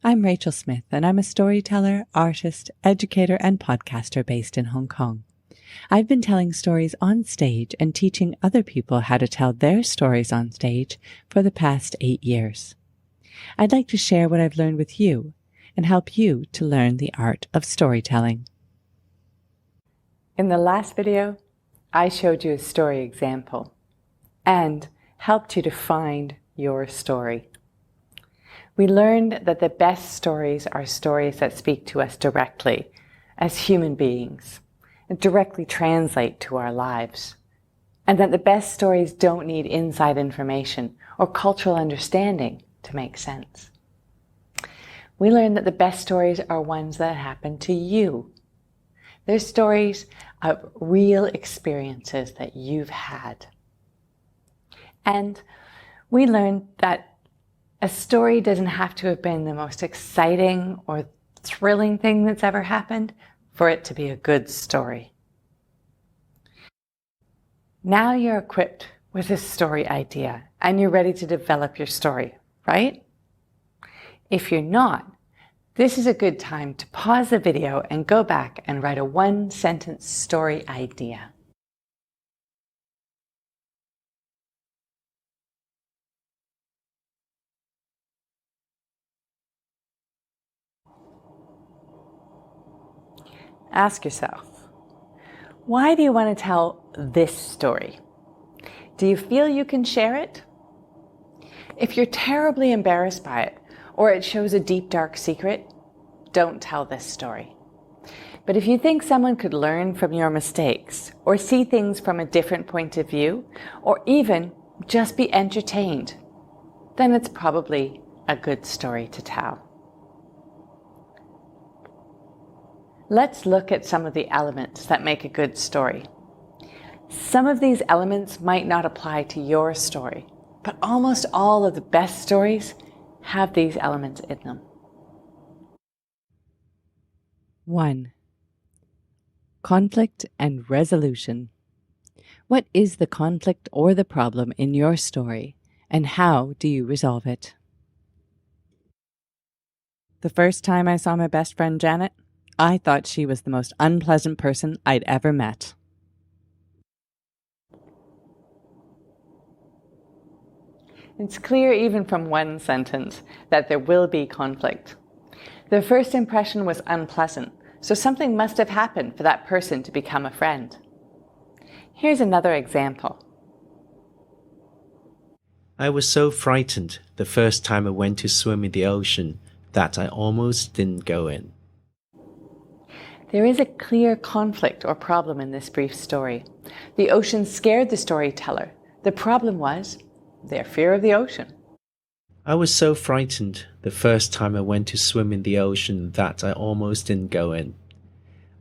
I'm Rachel Smith, and I'm a storyteller, artist, educator, and podcaster based in Hong Kong. I've been telling stories on stage and teaching other people how to tell their stories on stage for the past 8 years. I'd like to share what I've learned with you and help you to learn the art of storytelling. In the last video, I showed you a story example and helped you to find your story. We learned that the best stories are stories that speak to us directly as human beings and directly translate to our lives, and that the best stories don't need inside information or cultural understanding to make sense. We learned that the best stories are ones that happen to you. They're stories of real experiences that you've had. And we learned that a story doesn't have to have been the most exciting or thrilling thing that's ever happened for it to be a good story. Now you're equipped with this story idea and you're ready to develop your story, right? If you're not, this is a good time to pause the video and go back and write a one-sentence story idea. Ask yourself, why do you want to tell this story? Do you feel you can share it? If you're terribly embarrassed by it, or it shows a deep, dark secret, don't tell this story. But if you think someone could learn from your mistakes, or see things from a different point of view, or even just be entertained, then it's probably a good story to tell. Let's look at some of the elements that make a good story. Some of these elements might not apply to your story, but almost all of the best stories have these elements in them. 1. Conflict and resolution. What is the conflict or the problem in your story, and how do you resolve it? The first time I saw my best friend Janet, I thought she was the most unpleasant person I'd ever met. It's clear even from one sentence that there will be conflict. The first impression was unpleasant, so something must have happened for that person to become a friend. Here's another example. I was so frightened the first time I went to swim in the ocean that I almost didn't go in. There is a clear conflict or problem in this brief story. The ocean scared the storyteller. The problem was their fear of the ocean. I was so frightened the first time I went to swim in the ocean that I almost didn't go in.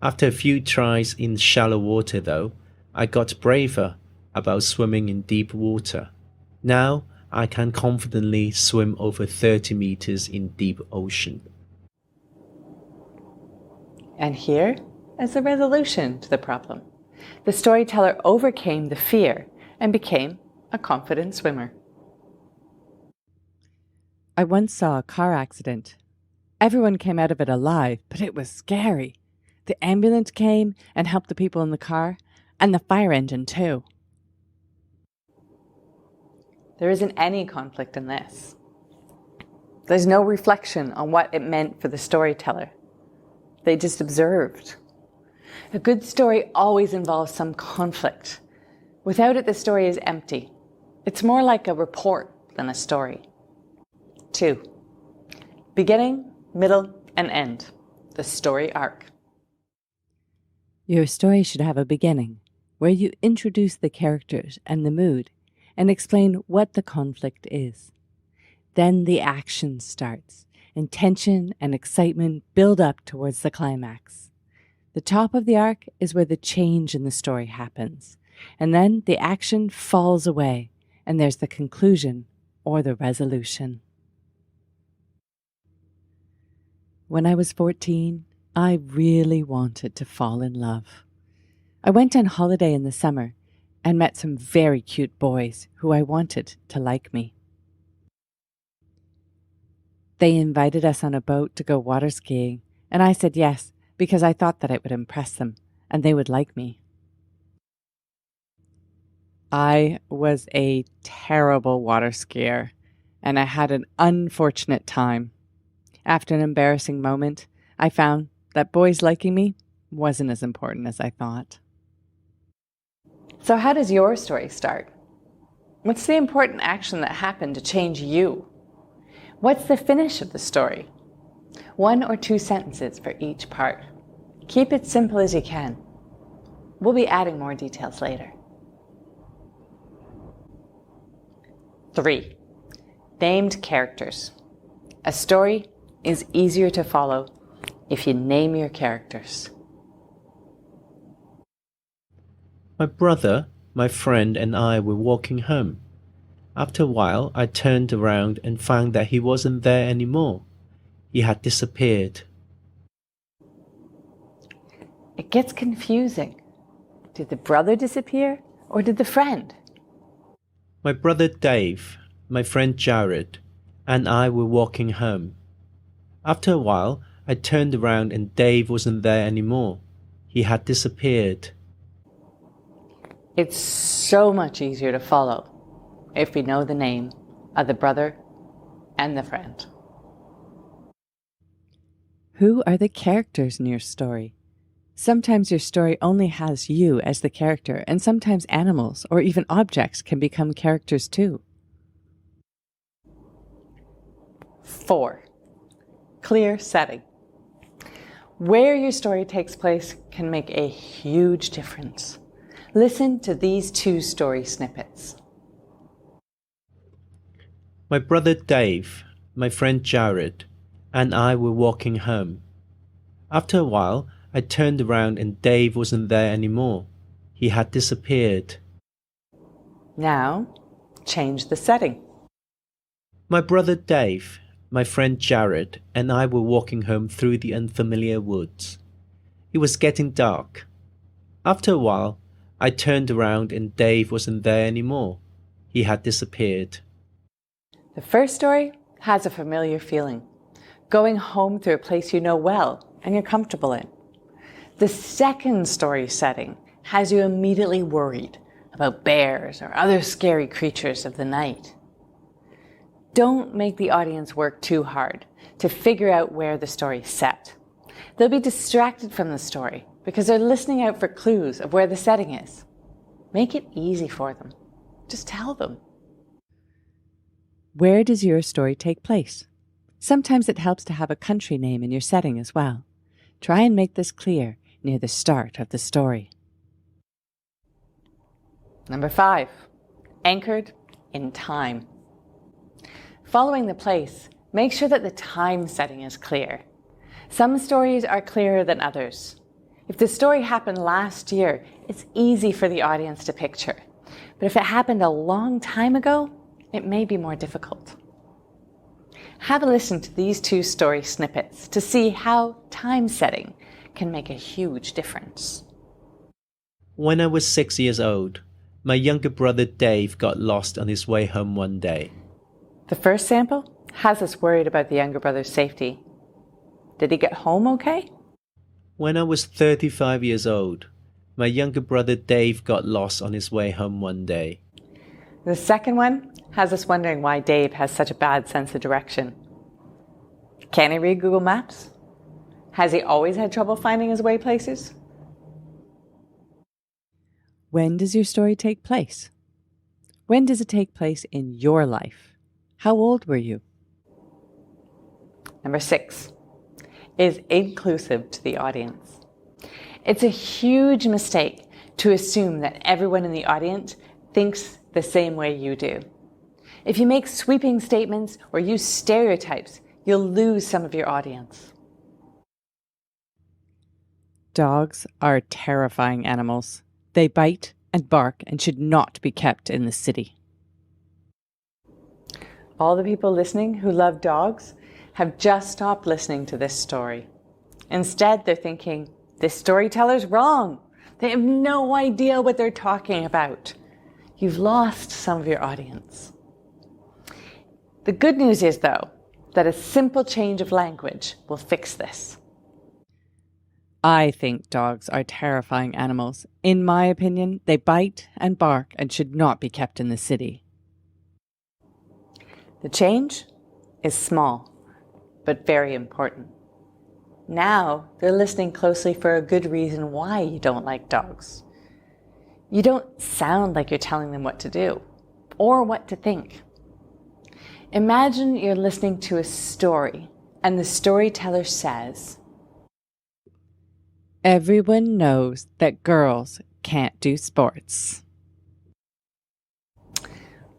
After a few tries in shallow water though, I got braver about swimming in deep water. Now I can confidently swim over 30 meters in deep ocean. And here is the resolution to the problem. The storyteller overcame the fear and became a confident swimmer. I once saw a car accident. Everyone came out of it alive, but it was scary. The ambulance came and helped the people in the car, and the fire engine too. There isn't any conflict in this. There's no reflection on what it meant for the storyteller. They just observed. A good story always involves some conflict. Without it, the story is empty. It's more like a report than a story. 2. Beginning, middle, and end. The story arc. Your story should have a beginning, where you introduce the characters and the mood, and explain what the conflict is. Then the action starts, and tension and excitement build up towards the climax. The top of the arc is where the change in the story happens, and then the action falls away, and there's the conclusion or the resolution. When I was 14, I really wanted to fall in love. I went on holiday in the summer and met some very cute boys who I wanted to like me. They invited us on a boat to go water skiing, and I said yes because I thought that it would impress them and they would like me. I was a terrible water skier, and I had an unfortunate time. After an embarrassing moment, I found that boys liking me wasn't as important as I thought. So how does your story start? What's the important action that happened to change you? What's the finish of the story? 1 or 2 sentences for each part. Keep it simple as you can. We'll be adding more details later. 3. Named characters. A story is easier to follow if you name your characters. My brother, my friend, and I were walking home. After a while, I turned around and found that he wasn't there anymore. He had disappeared. It gets confusing. Did the brother disappear or did the friend? My brother Dave, my friend Jared, and I were walking home. After a while, I turned around and Dave wasn't there anymore. He had disappeared. It's so much easier to follow if we know the name of the brother and the friend. Who are the characters in your story? Sometimes your story only has you as the character, and sometimes animals or even objects can become characters too. 4. Clear setting. Where your story takes place can make a huge difference. Listen to these 2 story snippets. My brother Dave, my friend Jared, and I were walking home. After a while, I turned around and Dave wasn't there anymore. He had disappeared. Now, change the setting. My brother Dave, my friend Jared, and I were walking home through the unfamiliar woods. It was getting dark. After a while, I turned around and Dave wasn't there anymore. He had disappeared. The first story has a familiar feeling, going home through a place you know well and you're comfortable in. The second story setting has you immediately worried about bears or other scary creatures of the night. Don't make the audience work too hard to figure out where the story's set. They'll be distracted from the story because they're listening out for clues of where the setting is. Make it easy for them. Just tell them. Where does your story take place? Sometimes it helps to have a country name in your setting as well. Try and make this clear near the start of the story. Number 5, anchored in time. Following the place, make sure that the time setting is clear. Some stories are clearer than others. If the story happened last year, it's easy for the audience to picture. But if it happened a long time ago, it may be more difficult. Have a listen to these 2 story snippets to see how time setting can make a huge difference. When I was 6 years old, my younger brother Dave got lost on his way home one day. The first sample has us worried about the younger brother's safety. Did he get home okay? When I was 35 years old, my younger brother Dave got lost on his way home one day. The second one has us wondering why Dave has such a bad sense of direction. Can he read Google Maps? Has he always had trouble finding his way places? When does your story take place? When does it take place in your life? How old were you? Number 6 is inclusive to the audience. It's a huge mistake to assume that everyone in the audience thinks the same way you do. If you make sweeping statements or use stereotypes, you'll lose some of your audience. Dogs are terrifying animals. They bite and bark and should not be kept in the city. All the people listening who love dogs have just stopped listening to this story. Instead, they're thinking, this storyteller's wrong. They have no idea what they're talking about. You've lost some of your audience. The good news is, though, that a simple change of language will fix this. I think dogs are terrifying animals. In my opinion, they bite and bark and should not be kept in the city. The change is small, but very important. Now they're listening closely for a good reason why you don't like dogs. You don't sound like you're telling them what to do or what to think. Imagine you're listening to a story and the storyteller says, "Everyone knows that girls can't do sports."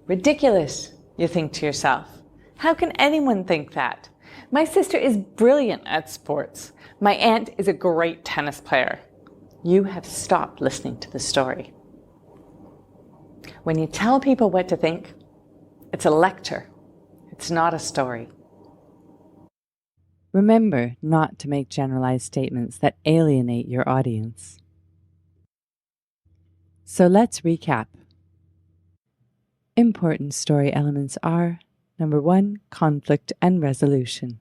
Ridiculous, you think to yourself. How can anyone think that? My sister is brilliant at sports. My aunt is a great tennis player. You have stopped listening to the story. When you tell people what to think, it's a lecture. It's not a story. Remember not to make generalized statements that alienate your audience. So let's recap. Important story elements are: number 1, conflict and resolution.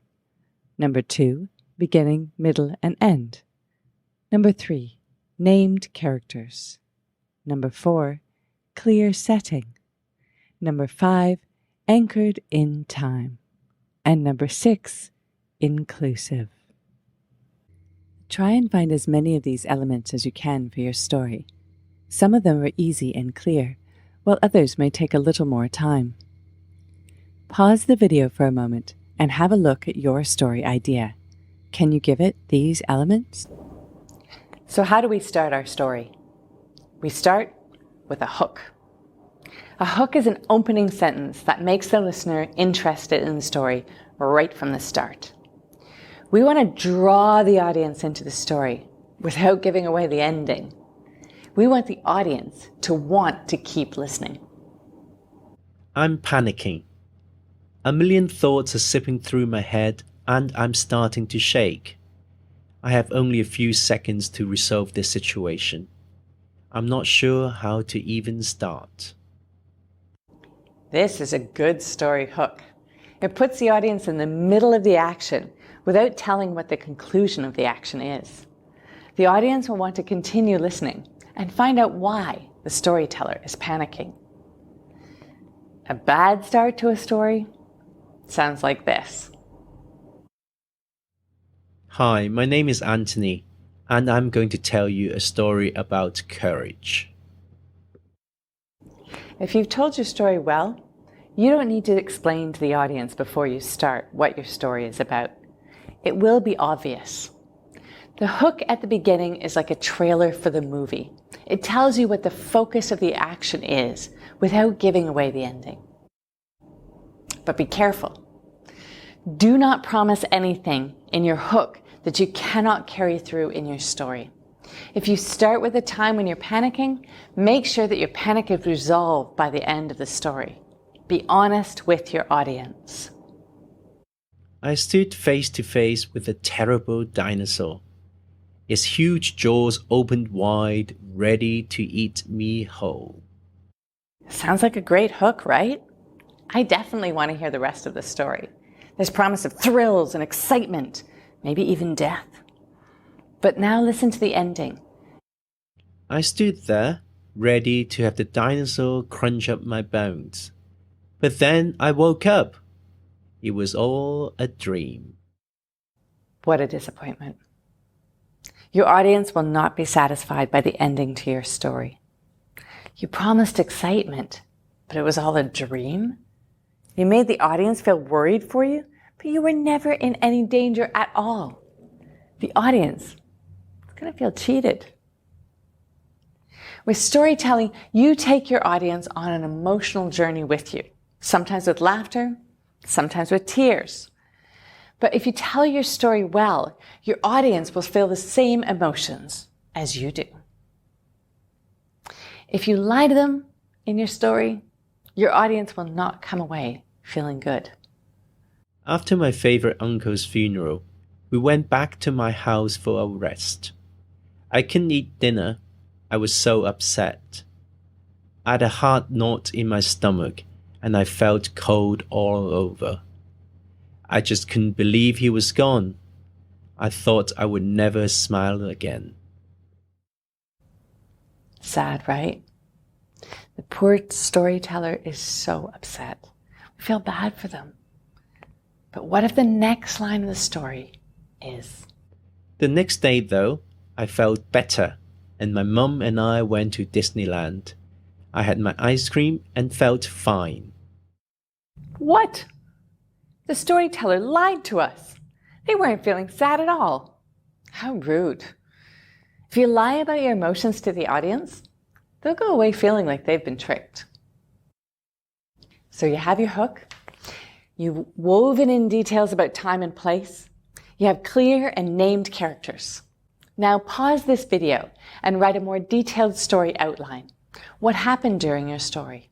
Number 2, beginning, middle, and end. Number 3, named characters. Number 4, clear setting. Number 5, anchored in time. And number 6, inclusive. Try and find as many of these elements as you can for your story. Some of them are easy and clear, while others may take a little more time. Pause the video for a moment and have a look at your story idea. Can you give it these elements? So how do we start our story? We start with a hook. A hook is an opening sentence that makes the listener interested in the story right from the start. We want to draw the audience into the story without giving away the ending. We want the audience to want to keep listening. I'm panicking. A million thoughts are sipping through my head and I'm starting to shake. I have only a few seconds to resolve this situation. I'm not sure how to even start. This is a good story hook. It puts the audience in the middle of the action without telling what the conclusion of the action is. The audience will want to continue listening and find out why the storyteller is panicking. A bad start to a story sounds like this. Hi, my name is Anthony, and I'm going to tell you a story about courage. If you've told your story well, you don't need to explain to the audience before you start what your story is about. It will be obvious. The hook at the beginning is like a trailer for the movie. It tells you what the focus of the action is without giving away the ending. But be careful. Do not promise anything in your hook that you cannot carry through in your story. If you start with a time when you're panicking, make sure that your panic is resolved by the end of the story. Be honest with your audience. I stood face to face with a terrible dinosaur. Its huge jaws opened wide, ready to eat me whole. Sounds like a great hook, right? I definitely want to hear the rest of the story. There's promise of thrills and excitement, maybe even death. But now listen to the ending. I stood there, ready to have the dinosaur crunch up my bones. But then I woke up. It was all a dream. What a disappointment. Your audience will not be satisfied by the ending to your story. You promised excitement, but it was all a dream? You made the audience feel worried for you, but you were never in any danger at all. The audience is going to feel cheated. With storytelling, you take your audience on an emotional journey with you, sometimes with laughter, sometimes with tears. But if you tell your story well, your audience will feel the same emotions as you do. If you lie to them in your story, your audience will not come away feeling good. After my favorite uncle's funeral, we went back to my house for a rest. I couldn't eat dinner. I was so upset. I had a hard knot in my stomach and I felt cold all over. I just couldn't believe he was gone. I thought I would never smile again. Sad, right? The poor storyteller is so upset. We feel bad for them. But what if the next line of the story is? The next day, though, I felt better, and my mum and I went to Disneyland. I had my ice cream and felt fine. What? The storyteller lied to us. They weren't feeling sad at all. How rude. If you lie about your emotions to the audience, they'll go away feeling like they've been tricked. So you have your hook. You've woven in details about time and place. You have clear and named characters. Now pause this video and write a more detailed story outline. What happened during your story?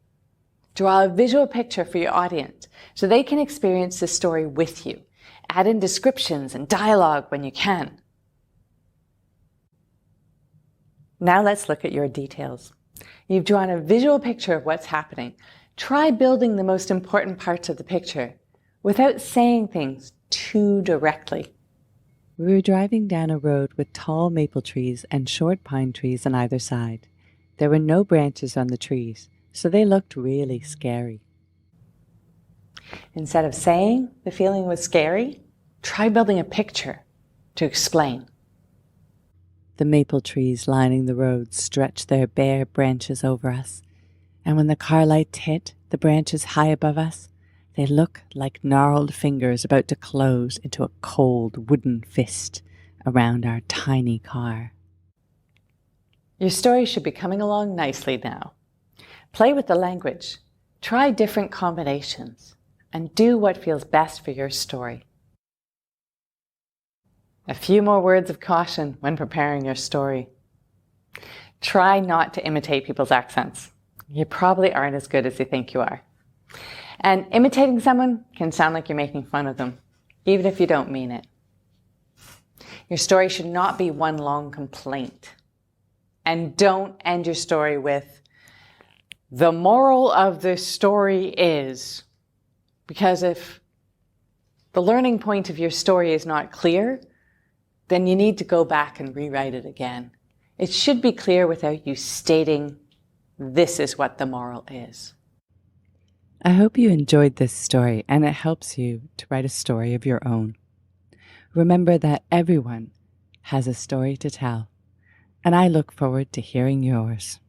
Draw a visual picture for your audience so they can experience the story with you. Add in descriptions and dialogue when you can. Now let's look at your details. You've drawn a visual picture of what's happening. Try building the most important parts of the picture without saying things too directly. We were driving down a road with tall maple trees and short pine trees on either side. There were no branches on the trees, so they looked really scary. Instead of saying the feeling was scary, try building a picture to explain. The maple trees lining the road stretched their bare branches over us, and when the car lights hit the branches high above us, they look like gnarled fingers about to close into a cold wooden fist around our tiny car. Your story should be coming along nicely now. Play with the language, try different combinations, and do what feels best for your story. A few more words of caution when preparing your story. Try not to imitate people's accents. You probably aren't as good as you think you are. And imitating someone can sound like you're making fun of them, even if you don't mean it. Your story should not be one long complaint. And don't end your story with, "The moral of this story is," because if the learning point of your story is not clear, then you need to go back and rewrite it again. It should be clear without you stating, "This is what the moral is." I hope you enjoyed this story and it helps you to write a story of your own. Remember that everyone has a story to tell, and I look forward to hearing yours.